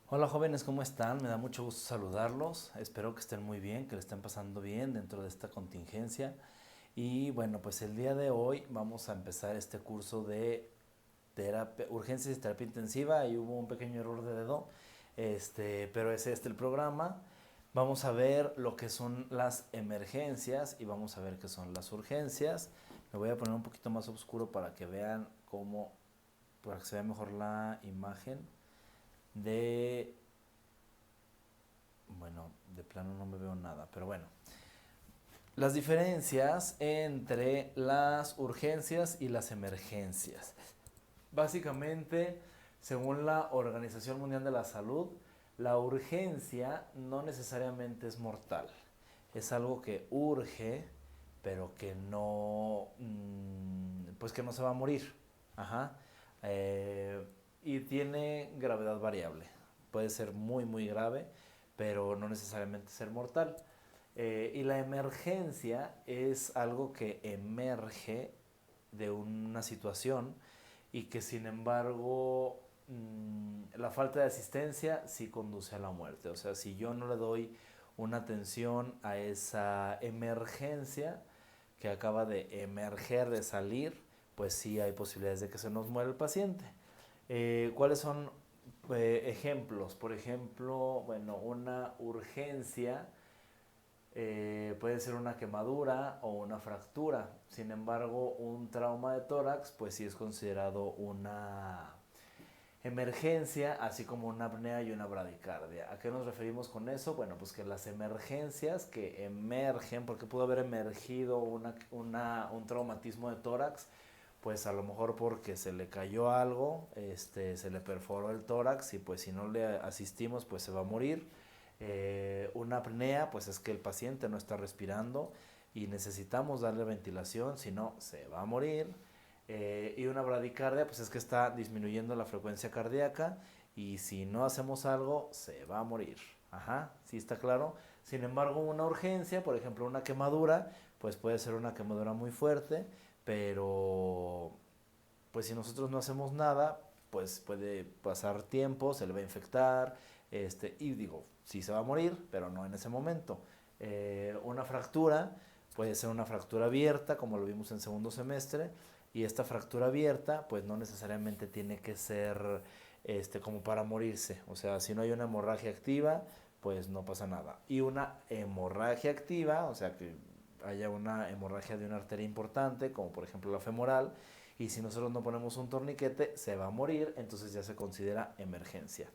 Hola jóvenes, ¿cómo están? Me da mucho gusto saludarlos. Espero que estén muy bien, que le estén pasando bien dentro de esta contingencia. Y bueno, pues el día de hoy vamos a empezar este curso de urgencias y terapia intensiva. Ahí hubo un pequeño error de dedo, pero es este el programa. Vamos a ver lo que son las emergencias y vamos a ver qué son las urgencias. Me voy a poner un poquito más oscuro para que vean cómo, para que se vea mejor la imagen de bueno, de plano no me veo nada, pero bueno. Las diferencias entre las urgencias y las emergencias. Básicamente, según la Organización Mundial de la Salud, la urgencia no necesariamente es mortal. Es algo que urge, pero que no, pues que no se va a morir. Ajá. Y tiene gravedad variable. Puede ser muy, muy grave, pero no necesariamente ser mortal. Y la emergencia es algo que emerge de una situación y que sin embargo la falta de asistencia sí conduce a la muerte. O sea, si yo no le doy una atención a esa emergencia que acaba de emerger, de salir, pues sí hay posibilidades de que se nos muera el paciente. ¿Cuáles son ejemplos? Por ejemplo, bueno, una urgencia puede ser una quemadura o una fractura. Sin embargo, un trauma de tórax, pues sí es considerado una emergencia, así como una apnea y una bradicardia. ¿A qué nos referimos con eso? Bueno, pues que las emergencias que emergen, porque pudo haber emergido un traumatismo de tórax, pues a lo mejor porque se le cayó algo, se le perforó el tórax y pues si no le asistimos, pues se va a morir. Una apnea, pues es que el paciente no está respirando y necesitamos darle ventilación, si no, se va a morir. Y una bradicardia, pues es que está disminuyendo la frecuencia cardíaca y si no hacemos algo, se va a morir. Ajá, sí está claro. Sin embargo, una urgencia, por ejemplo, una quemadura, pues puede ser una quemadura muy fuerte, pero pues si nosotros no hacemos nada, pues puede pasar tiempo, se le va a infectar, y digo, sí se va a morir, pero no en ese momento. Una fractura puede ser una fractura abierta, como lo vimos en segundo semestre, y esta fractura abierta, pues no necesariamente tiene que ser como para morirse. O sea, si no hay una hemorragia activa, pues no pasa nada. Y una hemorragia activa, o sea que haya una hemorragia de una arteria importante, como por ejemplo la femoral, y si nosotros no ponemos un torniquete, se va a morir, entonces ya se considera emergencia.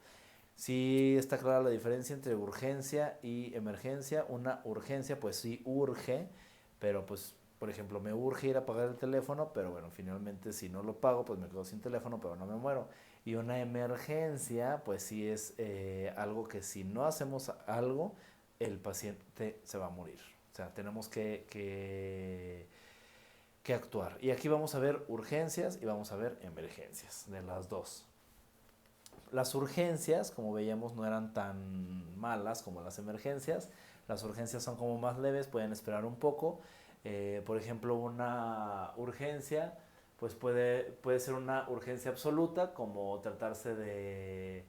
Sí está clara la diferencia entre urgencia y emergencia. Una urgencia, pues sí urge, pero pues, por ejemplo, me urge ir a pagar el teléfono, pero bueno, finalmente si no lo pago, pues me quedo sin teléfono, pero no me muero. Y una emergencia, pues sí es algo que si no hacemos algo, el paciente se va a morir. O sea, tenemos que actuar. Y aquí vamos a ver urgencias y vamos a ver emergencias, de las dos. Las urgencias, como veíamos, no eran tan malas como las emergencias. Las urgencias son como más leves, pueden esperar un poco. Por ejemplo, una urgencia, pues puede ser una urgencia absoluta, como tratarse de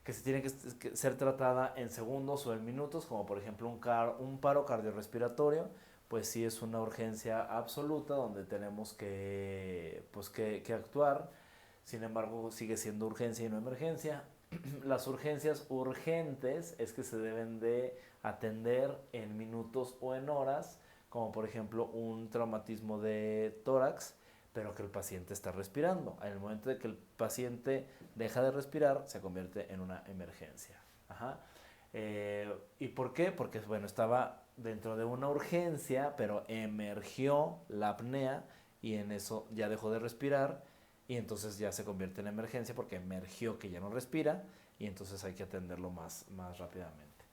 que se tiene que ser tratada en segundos o en minutos, como por ejemplo un paro cardiorrespiratorio, pues sí es una urgencia absoluta donde tenemos que actuar. Sin embargo, sigue siendo urgencia y no emergencia. Las urgencias urgentes es que se deben de atender en minutos o en horas, como por ejemplo un traumatismo de tórax, pero que el paciente está respirando. En el momento de que el paciente deja de respirar, se convierte en una emergencia. Ajá. ¿Y por qué? Porque bueno, estaba dentro de una urgencia, pero emergió la apnea y en eso ya dejó de respirar y entonces ya se convierte en emergencia porque emergió que ya no respira y entonces hay que atenderlo más rápidamente.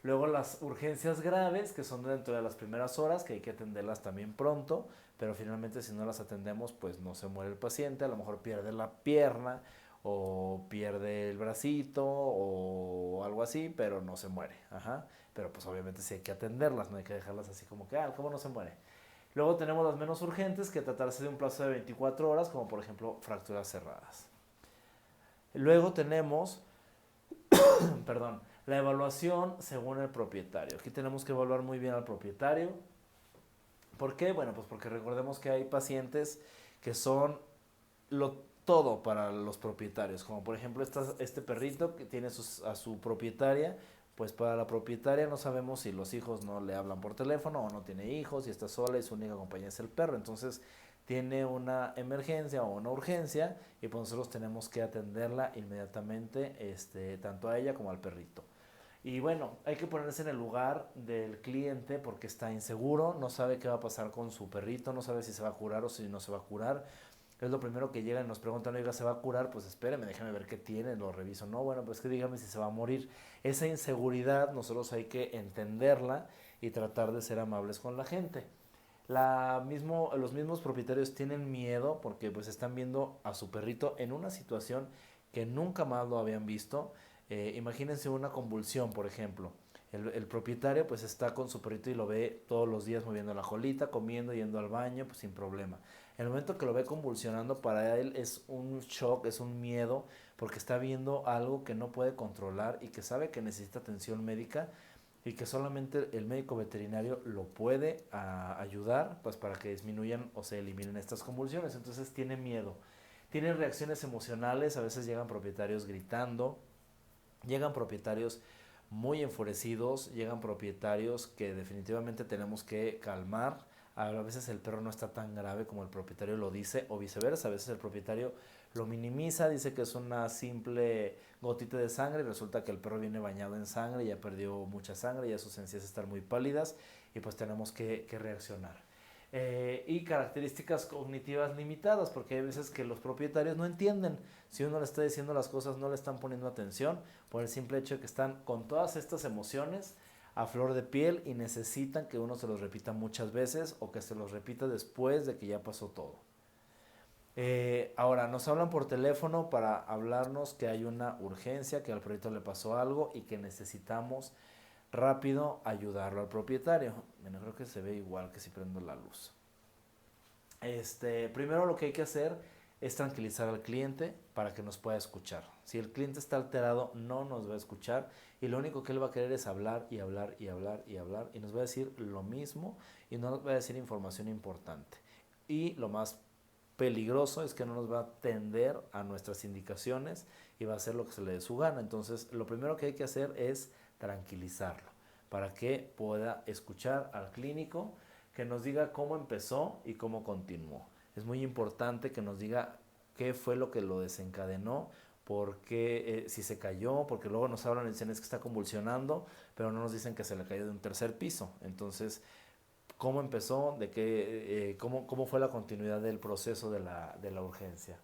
Luego las urgencias graves, que son dentro de las primeras horas, que hay que atenderlas también pronto, pero finalmente si no las atendemos, pues no se muere el paciente, a lo mejor pierde la pierna o pierde el bracito o algo así, pero no se muere. Ajá. Pero pues obviamente sí hay que atenderlas, no hay que dejarlas así como que, ¿cómo no se muere? Luego tenemos las menos urgentes, que tratarse de un plazo de 24 horas, como por ejemplo fracturas cerradas. Luego tenemos Perdón, la evaluación según el propietario. Aquí tenemos que evaluar muy bien al propietario. ¿Por qué? Bueno, pues porque recordemos que hay pacientes que son todo para los propietarios, como por ejemplo este perrito que tiene a su propietaria, pues para la propietaria no sabemos si los hijos no le hablan por teléfono o no tiene hijos y está sola y su única compañía es el perro, entonces tiene una emergencia o una urgencia y pues nosotros tenemos que atenderla inmediatamente, tanto a ella como al perrito. Y bueno, hay que ponerse en el lugar del cliente porque está inseguro, no sabe qué va a pasar con su perrito, no sabe si se va a curar o si no se va a curar. Es lo primero que llegan y nos preguntan, oiga, ¿se va a curar? Pues espéreme, déjame ver qué tiene, lo reviso. No, bueno, pues que dígame si se va a morir. Esa inseguridad nosotros hay que entenderla y tratar de ser amables con la gente. Los mismos propietarios tienen miedo porque pues están viendo a su perrito en una situación que nunca más lo habían visto. Imagínense una convulsión, por ejemplo. El propietario pues está con su perrito y lo ve todos los días moviendo la colita, comiendo, yendo al baño, pues sin problema. En el momento que lo ve convulsionando, para él es un shock, es un miedo, porque está viendo algo que no puede controlar y que sabe que necesita atención médica y que solamente el médico veterinario lo puede ayudar pues para que disminuyan o se eliminen estas convulsiones. Entonces tiene miedo, tiene reacciones emocionales, a veces llegan propietarios gritando, llegan propietarios muy enfurecidos, llegan propietarios que definitivamente tenemos que calmar. A veces el perro no está tan grave como el propietario lo dice o viceversa. A veces el propietario lo minimiza, dice que es una simple gotita de sangre y resulta que el perro viene bañado en sangre, ya perdió mucha sangre, ya sus encías están muy pálidas y pues tenemos que reaccionar. Y características cognitivas limitadas, porque hay veces que los propietarios no entienden. Si uno le está diciendo las cosas, no le están poniendo atención por el simple hecho de que están con todas estas emociones a flor de piel y necesitan que uno se los repita muchas veces o que se los repita después de que ya pasó todo. Ahora, nos hablan por teléfono para hablarnos que hay una urgencia, que al perrito le pasó algo y que necesitamos rápido ayudarlo al propietario. Bueno, creo que se ve igual que si prendo la luz. Primero lo que hay que hacer es tranquilizar al cliente para que nos pueda escuchar. Si el cliente está alterado, no nos va a escuchar y lo único que él va a querer es hablar y hablar y hablar y hablar y nos va a decir lo mismo y no nos va a decir información importante. Y lo más peligroso es que no nos va a atender a nuestras indicaciones y va a hacer lo que se le dé su gana. Entonces, lo primero que hay que hacer es tranquilizarlo para que pueda escuchar al clínico, que nos diga cómo empezó y cómo continuó. Es muy importante que nos diga qué fue lo que lo desencadenó, porque si se cayó, porque luego nos hablan y dicen es que está convulsionando, pero no nos dicen que se le cayó de un tercer piso. Entonces, cómo empezó, cómo fue la continuidad del proceso de la urgencia.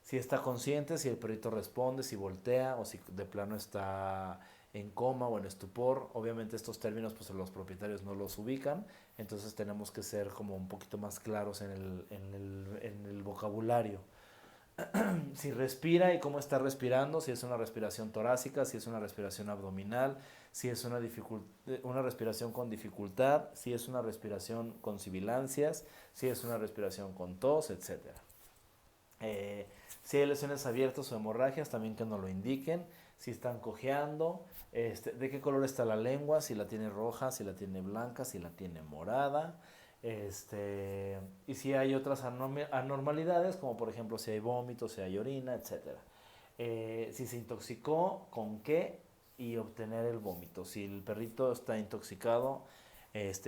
Si está consciente, si el perrito responde, si voltea o si de plano está en coma o en estupor. Obviamente estos términos pues los propietarios no los ubican, entonces tenemos que ser como un poquito más claros en el vocabulario. Si respira y cómo está respirando, si es una respiración torácica, si es una respiración abdominal, si es una respiración con dificultad, si es una respiración con sibilancias, si es una respiración con tos, etc. Si hay lesiones abiertas o hemorragias, también que nos lo indiquen. Si están cojeando, de qué color está la lengua, si la tiene roja, si la tiene blanca, si la tiene morada. Y si hay otras anormalidades, como por ejemplo si hay vómitos, si hay orina, etc. Si se intoxicó, con qué y obtener el vómito. Si el perrito está intoxicado,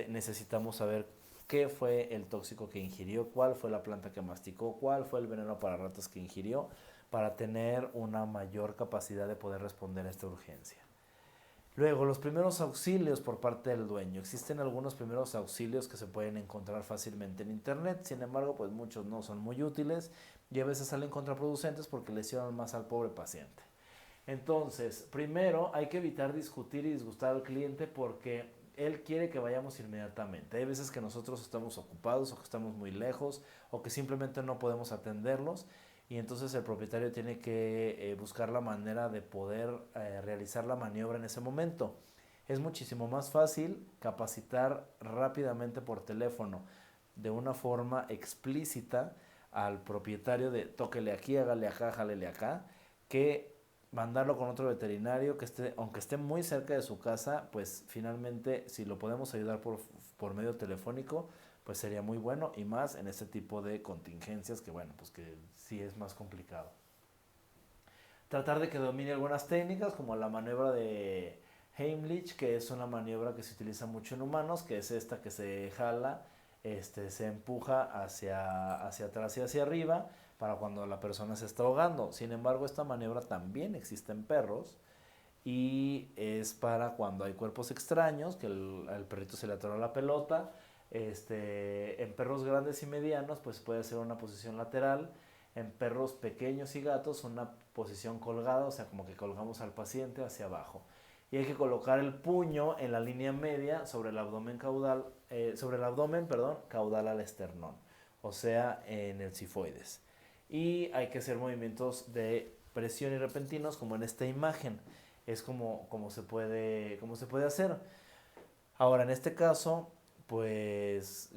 necesitamos saber qué fue el tóxico que ingirió, cuál fue la planta que masticó, cuál fue el veneno para ratas que ingirió, para tener una mayor capacidad de poder responder a esta urgencia. Luego, los primeros auxilios por parte del dueño. Existen algunos primeros auxilios que se pueden encontrar fácilmente en internet, sin embargo, pues muchos no son muy útiles y a veces salen contraproducentes porque lesionan más al pobre paciente. Entonces, primero hay que evitar discutir y disgustar al cliente porque él quiere que vayamos inmediatamente. Hay veces que nosotros estamos ocupados o que estamos muy lejos o que simplemente no podemos atenderlos y entonces el propietario tiene que buscar la manera de poder realizar la maniobra en ese momento. Es muchísimo más fácil capacitar rápidamente por teléfono de una forma explícita al propietario de tóquele aquí, hágale acá, jálele acá, que mandarlo con otro veterinario que esté, aunque esté muy cerca de su casa, pues finalmente si lo podemos ayudar por medio telefónico, pues sería muy bueno y más en este tipo de contingencias que bueno, pues que sí es más complicado. Tratar de que domine algunas técnicas como la maniobra de Heimlich, que es una maniobra que se utiliza mucho en humanos, que es esta que se jala, se empuja hacia atrás y hacia arriba para cuando la persona se está ahogando. Sin embargo, esta maniobra también existe en perros y es para cuando hay cuerpos extraños, que al perrito se le atora la pelota. En perros grandes y medianos, pues puede ser una posición lateral. En perros pequeños y gatos, una posición colgada, o sea, como que colgamos al paciente hacia abajo. Y hay que colocar el puño en la línea media sobre el abdomen caudal, perdón, caudal al esternón, o sea, en el cifoides. Y hay que hacer movimientos de presión y repentinos, como en esta imagen. Es como se puede hacer. Ahora, en este caso, pues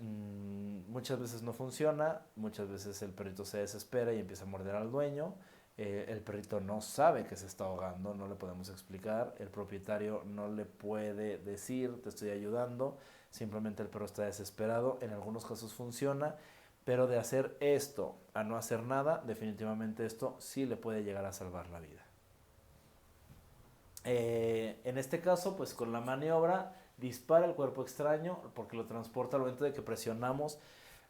muchas veces no funciona, muchas veces el perrito se desespera y empieza a morder al dueño. El perrito no sabe que se está ahogando, no le podemos explicar. El propietario no le puede decir, te estoy ayudando. Simplemente el perro está desesperado. En algunos casos funciona, pero de hacer esto a no hacer nada, definitivamente esto sí le puede llegar a salvar la vida. En este caso, pues con la maniobra dispara el cuerpo extraño porque lo transporta al momento de que presionamos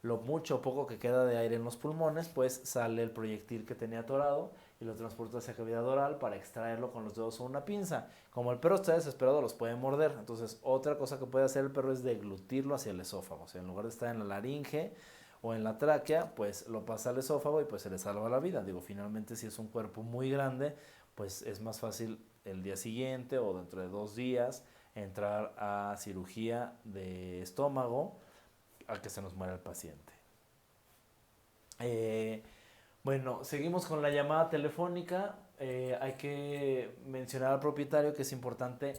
lo mucho o poco que queda de aire en los pulmones, pues sale el proyectil que tenía atorado y lo transporta hacia cavidad oral para extraerlo con los dedos o una pinza. Como el perro está desesperado, los puede morder. Entonces, otra cosa que puede hacer el perro es deglutirlo hacia el esófago. O sea, en lugar de estar en la laringe o en la tráquea, pues lo pasa al esófago y pues se le salva la vida. Digo, finalmente si es un cuerpo muy grande, pues es más fácil el día siguiente o dentro de 2 días entrar a cirugía de estómago a que se nos muera el paciente. Eh, bueno, seguimos con la llamada telefónica. Hay que mencionar al propietario que es importante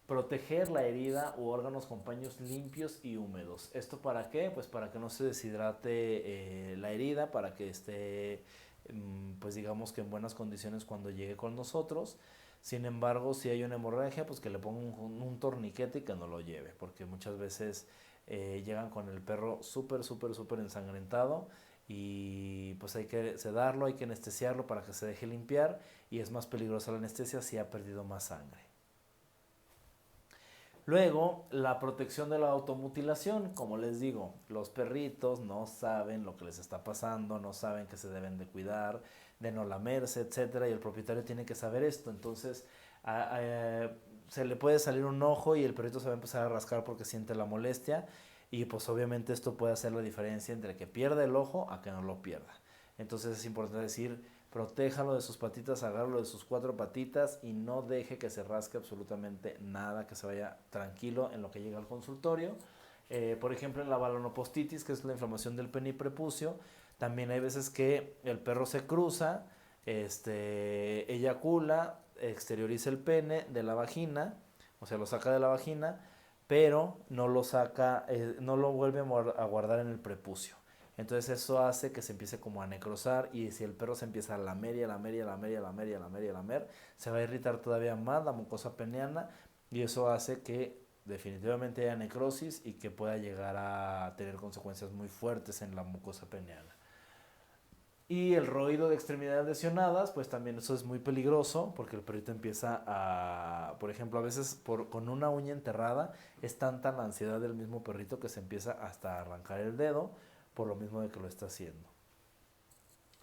proteger la herida u órganos con paños limpios y húmedos. ¿Esto para qué? Pues para que no se deshidrate la herida, para que esté, pues digamos que en buenas condiciones cuando llegue con nosotros. Sin embargo, si hay una hemorragia, pues que le ponga un torniquete y que no lo lleve, porque muchas veces llegan con el perro súper ensangrentado y pues hay que sedarlo, hay que anestesiarlo para que se deje limpiar y es más peligrosa la anestesia si ha perdido más sangre. Luego, la protección de la automutilación. Como les digo, los perritos no saben lo que les está pasando, no saben que se deben de cuidar, de no lamerse, etcétera, y el propietario tiene que saber esto. Entonces, se le puede salir un ojo y el perrito se va a empezar a rascar porque siente la molestia y pues obviamente esto puede hacer la diferencia entre que pierda el ojo a que no lo pierda. Entonces es importante decir, protéjalo de sus patitas, agárralo de sus 4 patitas y no deje que se rasque absolutamente nada, que se vaya tranquilo en lo que llega al consultorio. Por ejemplo, en la balanopostitis, que es la inflamación del pene y prepucio, también hay veces que el perro se cruza, eyacula, exterioriza el pene de la vagina, o sea, lo saca de la vagina, pero no lo saca, no lo vuelve a guardar en el prepucio. Entonces eso hace que se empiece como a necrosar y si el perro se empieza a lamer y a lamer y a lamer y a lamer y a lamer y a lamer, se va a irritar todavía más la mucosa peneana y eso hace que definitivamente haya necrosis y que pueda llegar a tener consecuencias muy fuertes en la mucosa peneana. Y el roído de extremidades lesionadas, pues también eso es muy peligroso porque el perrito empieza a, por ejemplo, a veces con una uña enterrada es tanta la ansiedad del mismo perrito que se empieza hasta a arrancar el dedo por lo mismo de que lo está haciendo.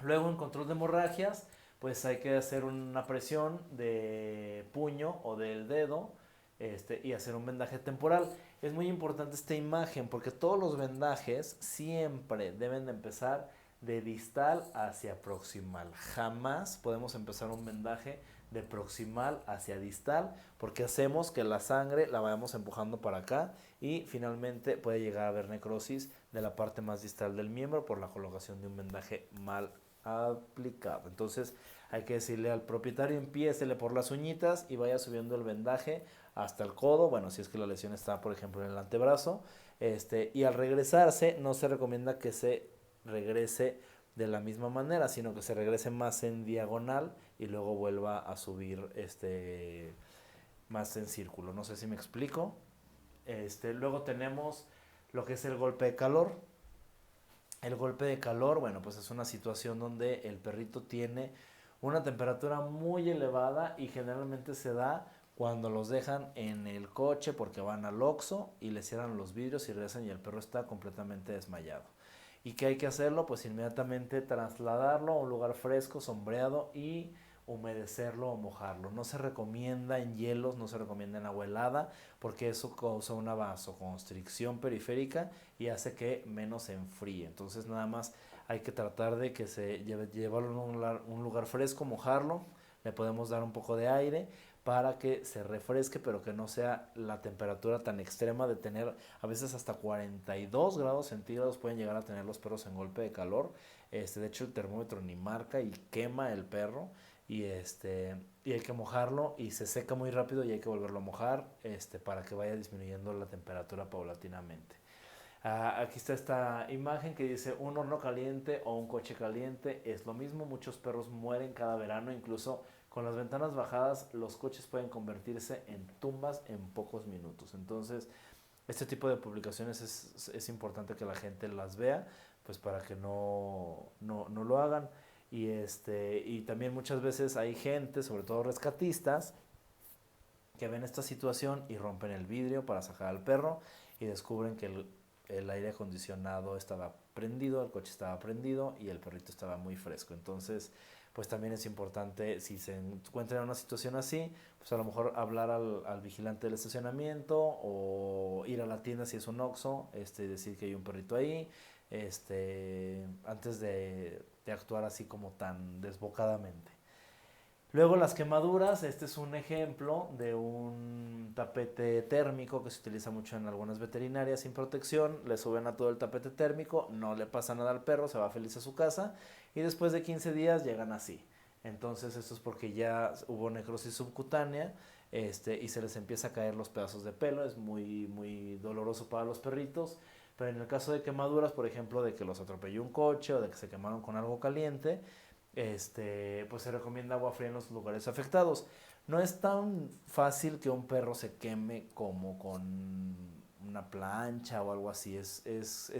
Luego en control de hemorragias, pues hay que hacer una presión de puño o del dedo y hacer un vendaje temporal. Es muy importante esta imagen porque todos los vendajes siempre deben de empezar de distal hacia proximal. Jamás podemos empezar un vendaje de proximal hacia distal porque hacemos que la sangre la vayamos empujando para acá y finalmente puede llegar a haber necrosis de la parte más distal del miembro por la colocación de un vendaje mal aplicado. Entonces hay que decirle al propietario, empiécele por las uñitas y vaya subiendo el vendaje hasta el codo, bueno, si es que la lesión está por ejemplo en el antebrazo, y al regresarse no se recomienda que se regrese de la misma manera, sino que se regrese más en diagonal y luego vuelva a subir más en círculo. No sé si me explico. Luego tenemos lo que es el golpe de calor. El golpe de calor, bueno, pues es una situación donde el perrito tiene una temperatura muy elevada y generalmente se da cuando los dejan en el coche porque van al Oxxo y le cierran los vidrios y regresan y el perro está completamente desmayado. ¿Y qué hay que hacerlo? Pues inmediatamente trasladarlo a un lugar fresco, sombreado y humedecerlo o mojarlo. No se recomienda en hielos, no se recomienda en agua helada porque eso causa una vasoconstricción periférica y hace que menos se enfríe. Entonces nada más hay que tratar de que llevarlo a un lugar fresco, mojarlo, le podemos dar un poco de aire para que se refresque, pero que no sea la temperatura tan extrema de tener a veces hasta 42 grados centígrados pueden llegar a tener los perros en golpe de calor. De hecho el termómetro ni marca y quema el perro y y hay que mojarlo y se seca muy rápido y hay que volverlo a mojar para que vaya disminuyendo la temperatura paulatinamente. Aquí está esta imagen que dice un horno caliente o un coche caliente. Es lo mismo, muchos perros mueren cada verano, incluso con las ventanas bajadas los coches pueden convertirse en tumbas en pocos minutos. Entonces este tipo de publicaciones es importante que la gente las vea, pues para que no lo hagan. Y también muchas veces hay gente, sobre todo rescatistas, que ven esta situación y rompen el vidrio para sacar al perro y descubren que el aire acondicionado estaba prendido, el coche estaba prendido y el perrito estaba muy fresco. Entonces, pues también es importante, si se encuentran en una situación así, pues a lo mejor hablar al vigilante del estacionamiento o ir a la tienda si es un Oxxo, decir que hay un perrito ahí, antes de actuar así como tan desbocadamente. Luego las quemaduras, este es un ejemplo de un tapete térmico que se utiliza mucho en algunas veterinarias sin protección, le suben a todo el tapete térmico, no le pasa nada al perro, se va feliz a su casa y después de 15 días llegan así. Entonces esto es porque ya hubo necrosis subcutánea y se les empieza a caer los pedazos de pelo, es muy doloroso para los perritos, pero en el caso de quemaduras, por ejemplo, de que los atropelló un coche o de que se quemaron con algo caliente, pues se recomienda agua fría en los lugares afectados. No es tan fácil que un perro se queme como con una plancha o algo así, es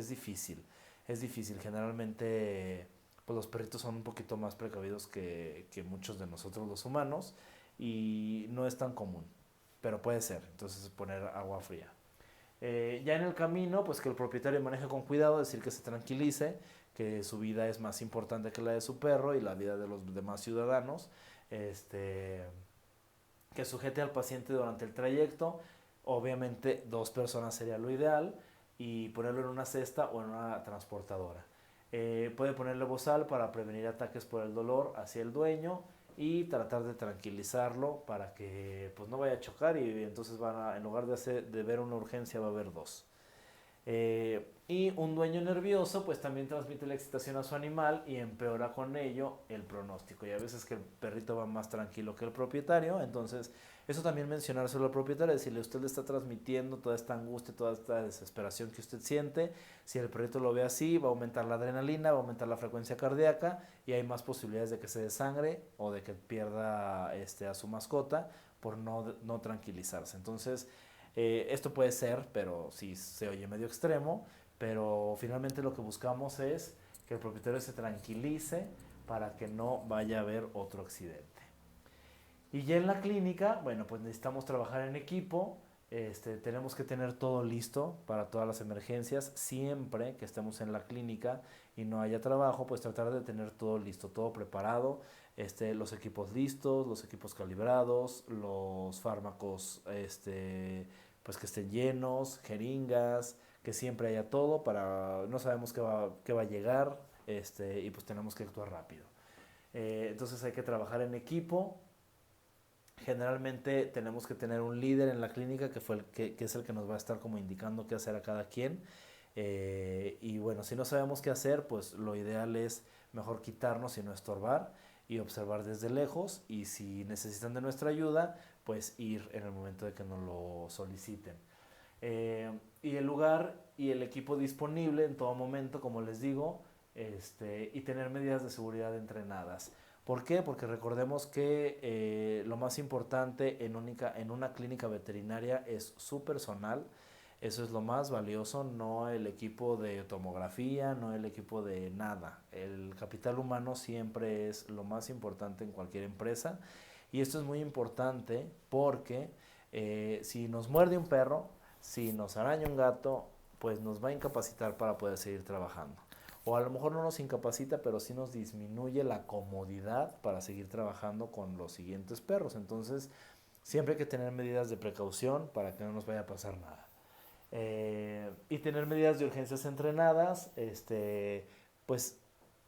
difícil, es difícil. Generalmente pues los perritos son un poquito más precavidos que muchos de nosotros los humanos y no es tan común, pero puede ser, entonces poner agua fría. Ya en el camino, pues que el propietario maneje con cuidado, decir que se tranquilice, que su vida es más importante que la de su perro y la vida de los demás ciudadanos, que sujete al paciente durante el trayecto, obviamente 2 personas sería lo ideal, y ponerlo en una cesta o en una transportadora. Puede ponerle bozal para prevenir ataques por el dolor hacia el dueño y tratar de tranquilizarlo para que pues no vaya a chocar y entonces en lugar de ver una urgencia va a haber 2. Y un dueño nervioso pues también transmite la excitación a su animal y empeora con ello el pronóstico. Y a veces que el perrito va más tranquilo que el propietario, entonces eso también mencionárselo al propietario, decirle usted le está transmitiendo toda esta angustia, toda esta desesperación que usted siente. Si el perrito lo ve así, va a aumentar la adrenalina, va a aumentar la frecuencia cardíaca y hay más posibilidades de que se desangre o de que pierda a su mascota por no tranquilizarse. Entonces esto puede ser, pero sí se oye medio extremo, pero finalmente lo que buscamos es que el propietario se tranquilice para que no vaya a haber otro accidente. Y ya en la clínica, bueno, pues necesitamos trabajar en equipo, tenemos que tener todo listo para todas las emergencias, siempre que estemos en la clínica y no haya trabajo, pues tratar de tener todo listo, todo preparado, los equipos listos, los equipos calibrados, los fármacos, pues que estén llenos, jeringas, que siempre haya todo para, no sabemos qué va a llegar, y pues tenemos que actuar rápido. Entonces hay que trabajar en equipo. Generalmente tenemos que tener un líder en la clínica que es el que nos va a estar como indicando qué hacer a cada quien. Y bueno, si no sabemos qué hacer, pues lo ideal es mejor quitarnos y no estorbar y observar desde lejos. Y si necesitan de nuestra ayuda, pues ir en el momento de que nos lo soliciten. Y el lugar y el equipo disponible en todo momento, como les digo, y tener medidas de seguridad entrenadas. ¿Por qué? Porque recordemos que lo más importante en una clínica veterinaria es su personal. Eso es lo más valioso, no el equipo de tomografía, no el equipo de nada. El capital humano siempre es lo más importante en cualquier empresa. Y esto es muy importante porque si nos muerde un perro, si nos araña un gato, pues nos va a incapacitar para poder seguir trabajando. O a lo mejor no nos incapacita, pero sí nos disminuye la comodidad para seguir trabajando con los siguientes perros. Entonces, siempre hay que tener medidas de precaución para que no nos vaya a pasar nada. Y tener medidas de urgencias entrenadas, pues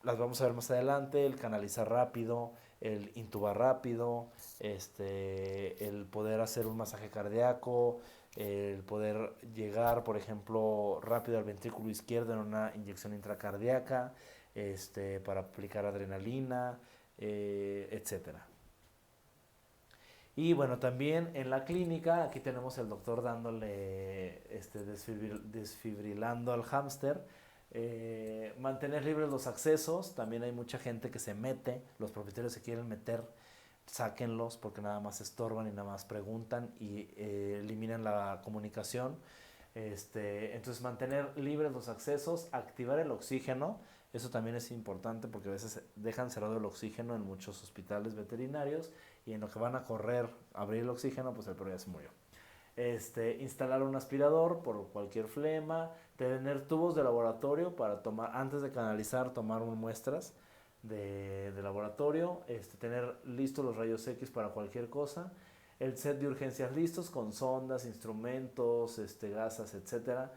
las vamos a ver más adelante, el canalizar rápido, el intubar rápido, el poder hacer un masaje cardíaco, el poder llegar, por ejemplo, rápido al ventrículo izquierdo en una inyección intracardíaca, para aplicar adrenalina, etcétera. Y bueno, también en la clínica, aquí tenemos el doctor dándole, desfibrilando al hámster. Mantener libres los accesos, también hay mucha gente que se mete, los propietarios se quieren meter, sáquenlos porque nada más estorban y nada más preguntan y eliminan la comunicación. Entonces mantener libres los accesos, activar el oxígeno, eso también es importante porque a veces dejan cerrado el oxígeno en muchos hospitales veterinarios y en lo que van a correr a abrir el oxígeno, pues el perro ya se murió. Instalar un aspirador por cualquier flema, tener tubos de laboratorio para tomar, antes de canalizar, tomar muestras de laboratorio, tener listos los rayos X para cualquier cosa, el set de urgencias listos con sondas, instrumentos, gasas, etcétera.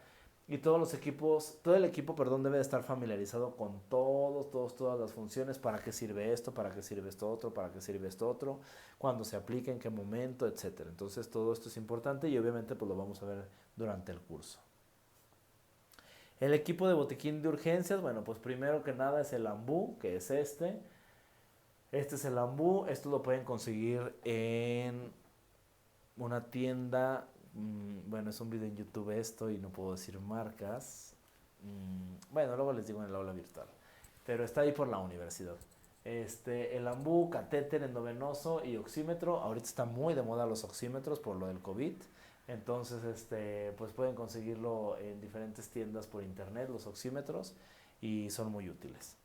Y todos los equipos, todo el equipo, perdón, debe de estar familiarizado con todas las funciones, para qué sirve esto, para qué sirve esto otro, para qué sirve esto otro, cuándo se aplica, en qué momento, etcétera. Entonces todo esto es importante y obviamente pues lo vamos a ver durante el curso. El equipo de botiquín de urgencias, bueno, pues primero que nada es el ambú, que es este. Este es el ambú, esto lo pueden conseguir en una tienda. Bueno, es un video en YouTube esto y no puedo decir marcas. Bueno, luego les digo en el aula virtual. Pero está ahí por la universidad. El ambú, catéter endovenoso y oxímetro. Ahorita está muy de moda los oxímetros por lo del COVID. Entonces, pues pueden conseguirlo en diferentes tiendas por internet, los oxímetros, y son muy útiles.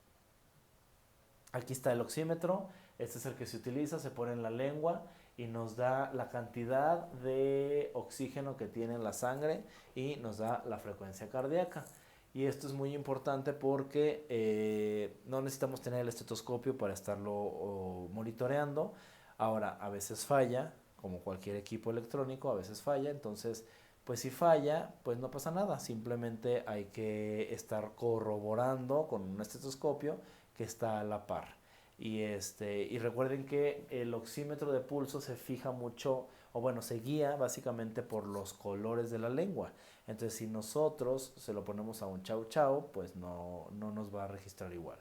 Aquí está el oxímetro. Este es el que se utiliza, se pone en la lengua y nos da la cantidad de oxígeno que tiene en la sangre y nos da la frecuencia cardíaca. Y esto es muy importante porque no necesitamos tener el estetoscopio para estarlo monitoreando. Ahora, a veces falla, como cualquier equipo electrónico, a veces falla. Entonces, pues si falla, pues no pasa nada. Simplemente hay que estar corroborando con un estetoscopio que está a la par. Y recuerden que el oxímetro de pulso se fija mucho, o bueno, se guía básicamente por los colores de la lengua. Entonces, si nosotros se lo ponemos a un chau chau, pues no nos va a registrar igual.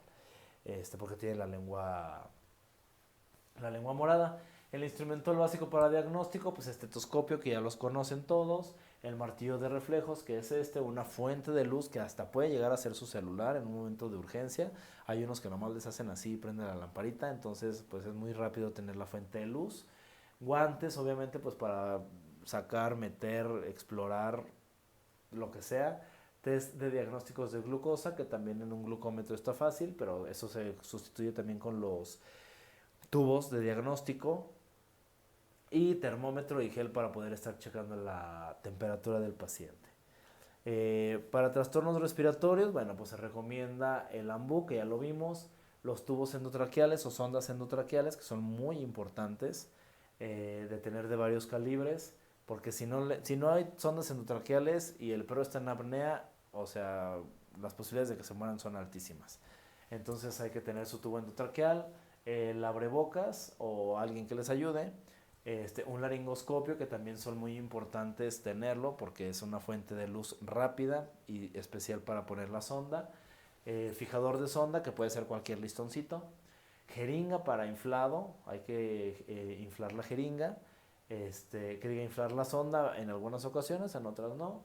Porque tiene la lengua morada. El instrumental básico para diagnóstico, pues estetoscopio, que ya los conocen todos. El martillo de reflejos, que es una fuente de luz que hasta puede llegar a ser su celular en un momento de urgencia. Hay unos que nomás les hacen así y prenden la lamparita, entonces pues es muy rápido tener la fuente de luz. Guantes, obviamente, pues para sacar, meter, explorar, lo que sea. Test de diagnósticos de glucosa, que también en un glucómetro está fácil, pero eso se sustituye también con los tubos de diagnóstico. Y termómetro y gel para poder estar checando la temperatura del paciente. Para trastornos respiratorios, bueno, pues se recomienda el ambú, que ya lo vimos, los tubos endotraqueales o sondas endotraqueales, que son muy importantes de tener de varios calibres, porque si no hay sondas endotraqueales y el perro está en apnea, o sea, las posibilidades de que se mueran son altísimas. Entonces hay que tener su tubo endotraqueal, el abrebocas o alguien que les ayude, un laringoscopio, que también son muy importantes tenerlo porque es una fuente de luz rápida y especial para poner la sonda, fijador de sonda, que puede ser cualquier listoncito, jeringa para inflado, hay que inflar la jeringa, que diga inflar la sonda en algunas ocasiones, en otras no,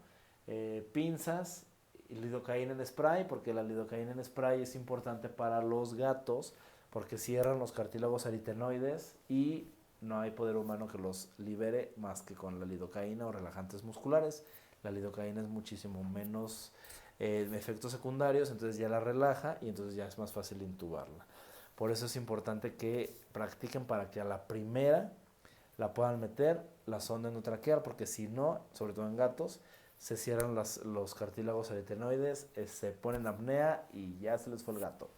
pinzas, lidocaína en spray, porque la lidocaína en spray es importante para los gatos porque cierran los cartílagos aritenoides y no hay poder humano que los libere más que con la lidocaína o relajantes musculares. La lidocaína es muchísimo menos efectos secundarios, entonces ya la relaja y entonces ya es más fácil intubarla. Por eso es importante que practiquen para que a la primera la puedan meter la sonda endotraqueal, porque si no, sobre todo en gatos, se cierran los cartílagos aritenoides, se ponen apnea y ya se les fue el gato.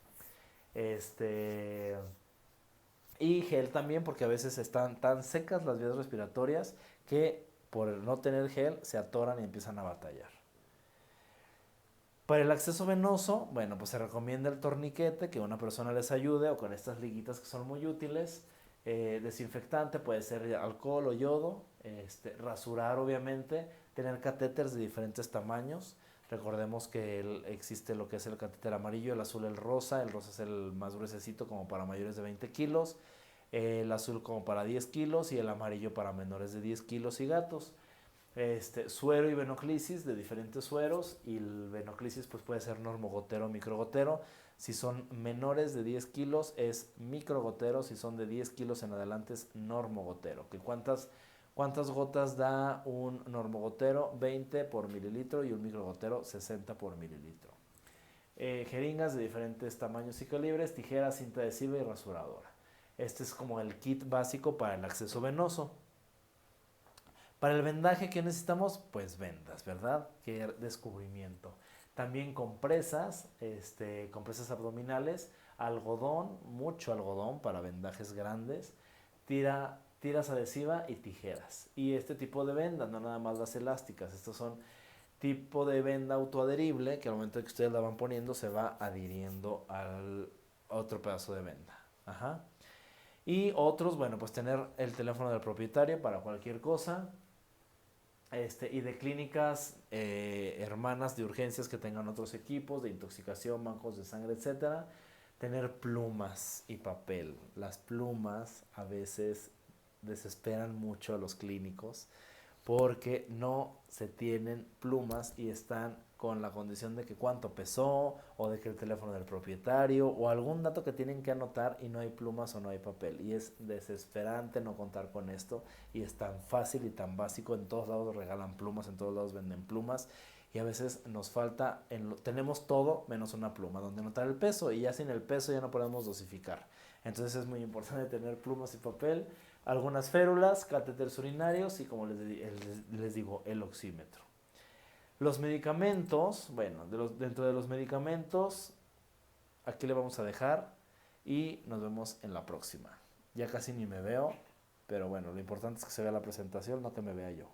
Y gel también, porque a veces están tan secas las vías respiratorias que por no tener gel se atoran y empiezan a batallar. Para el acceso venoso, bueno, pues se recomienda el torniquete, que una persona les ayude, o con estas liguitas que son muy útiles. Desinfectante, puede ser alcohol o yodo. Rasurar, obviamente. Tener catéteres de diferentes tamaños. Recordemos que existe lo que es el catéter amarillo, el azul, el rosa. El rosa es el más gruesecito, como para mayores de 20 kilos. El azul como para 10 kilos y el amarillo para menores de 10 kilos y gatos. Suero y venoclisis de diferentes sueros, y el venoclisis pues puede ser normogotero o microgotero. Si son menores de 10 kilos es microgotero, si son de 10 kilos en adelante es normogotero. ¿Cuántas gotas da un normogotero? 20 por mililitro, y un microgotero 60 por mililitro. Jeringas de diferentes tamaños y calibres, tijeras, cinta adhesiva y rasuradora. Este es como el kit básico para el acceso venoso. Para el vendaje, ¿qué necesitamos? Pues vendas, ¿verdad? Qué descubrimiento. También compresas, compresas abdominales, algodón, mucho algodón para vendajes grandes, tiras adhesiva y tijeras. Y este tipo de vendas, no nada más las elásticas, estos son tipo de venda autoadherible que al momento de que ustedes la van poniendo se va adhiriendo al otro pedazo de venda. Ajá. Y otros, bueno, pues tener el teléfono del propietario para cualquier cosa. Y de clínicas hermanas de urgencias que tengan otros equipos de intoxicación, bancos de sangre, etcétera. Tener plumas y papel. Las plumas a veces desesperan mucho a los clínicos porque no se tienen plumas y están con la condición de que cuánto pesó, o de que el teléfono del propietario, o algún dato que tienen que anotar, y no hay plumas o no hay papel. Y es desesperante no contar con esto, y es tan fácil y tan básico. En todos lados regalan plumas, en todos lados venden plumas, y a veces nos falta, tenemos todo menos una pluma donde anotar el peso, y ya sin el peso ya no podemos dosificar. Entonces es muy importante tener plumas y papel, algunas férulas, catéteres urinarios y, como les digo, el oxímetro. Los medicamentos, bueno, dentro de los medicamentos, aquí le vamos a dejar y nos vemos en la próxima. Ya casi ni me veo, pero bueno, lo importante es que se vea la presentación, no que me vea yo.